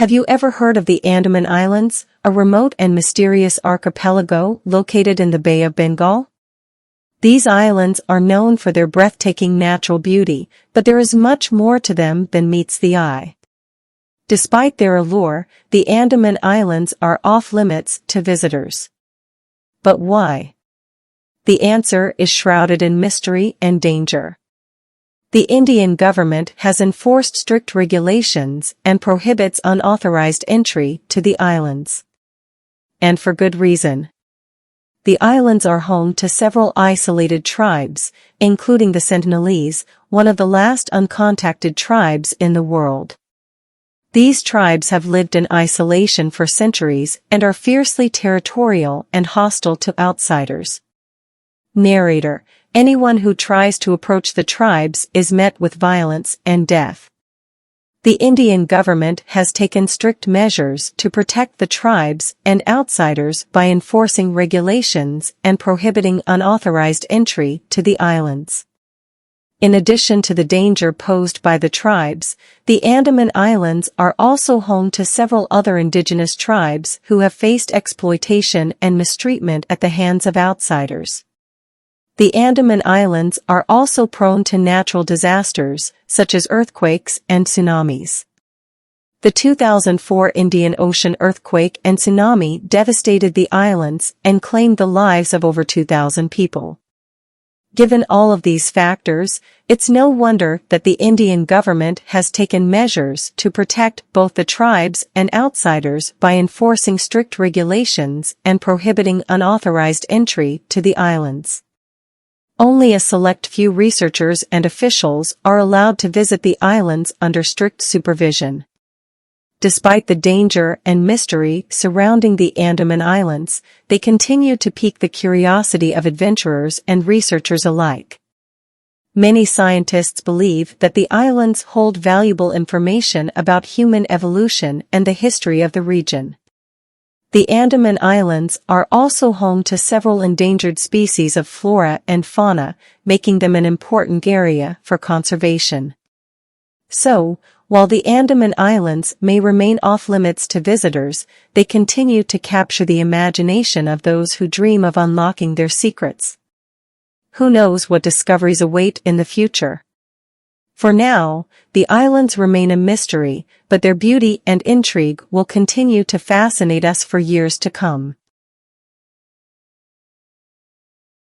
Have you ever heard of the Andaman Islands, a remote and mysterious archipelago located in the Bay of Bengal? These islands are known for their breathtaking natural beauty, but there is much more to them than meets the eye. Despite their allure, the Andaman Islands are off-limits to visitors. But why? The answer is shrouded in mystery and danger. The Indian government has enforced strict regulations and prohibits unauthorized entry to the islands. And for good reason. The islands are home to several isolated tribes, including the Sentinelese, one of the last uncontacted tribes in the world. These tribes have lived in isolation for centuries and are fiercely territorial and hostile to outsiders. Narrator: anyone who tries to approach the tribes is met with violence and death. The Indian government has taken strict measures to protect the tribes and outsiders by enforcing regulations and prohibiting unauthorized entry to the islands. In addition to the danger posed by the tribes, the Andaman Islands are also home to several other indigenous tribes who have faced exploitation and mistreatment at the hands of outsiders. The Andaman Islands are also prone to natural disasters, such as earthquakes and tsunamis. The 2004 Indian Ocean earthquake and tsunami devastated the islands and claimed the lives of over 2,000 people. Given all of these factors, it's no wonder that the Indian government has taken measures to protect both the tribes and outsiders by enforcing strict regulations and prohibiting unauthorized entry to the islands. Only a select few researchers and officials are allowed to visit the islands under strict supervision. Despite the danger and mystery surrounding the Andaman Islands, they continue to pique the curiosity of adventurers and researchers alike. Many scientists believe that the islands hold valuable information about human evolution and the history of the region. The Andaman Islands are also home to several endangered species of flora and fauna, making them an important area for conservation. So, while the Andaman Islands may remain off-limits to visitors, they continue to capture the imagination of those who dream of unlocking their secrets. Who knows what discoveries await in the future? For now, the islands remain a mystery, but their beauty and intrigue will continue to fascinate us for years to come.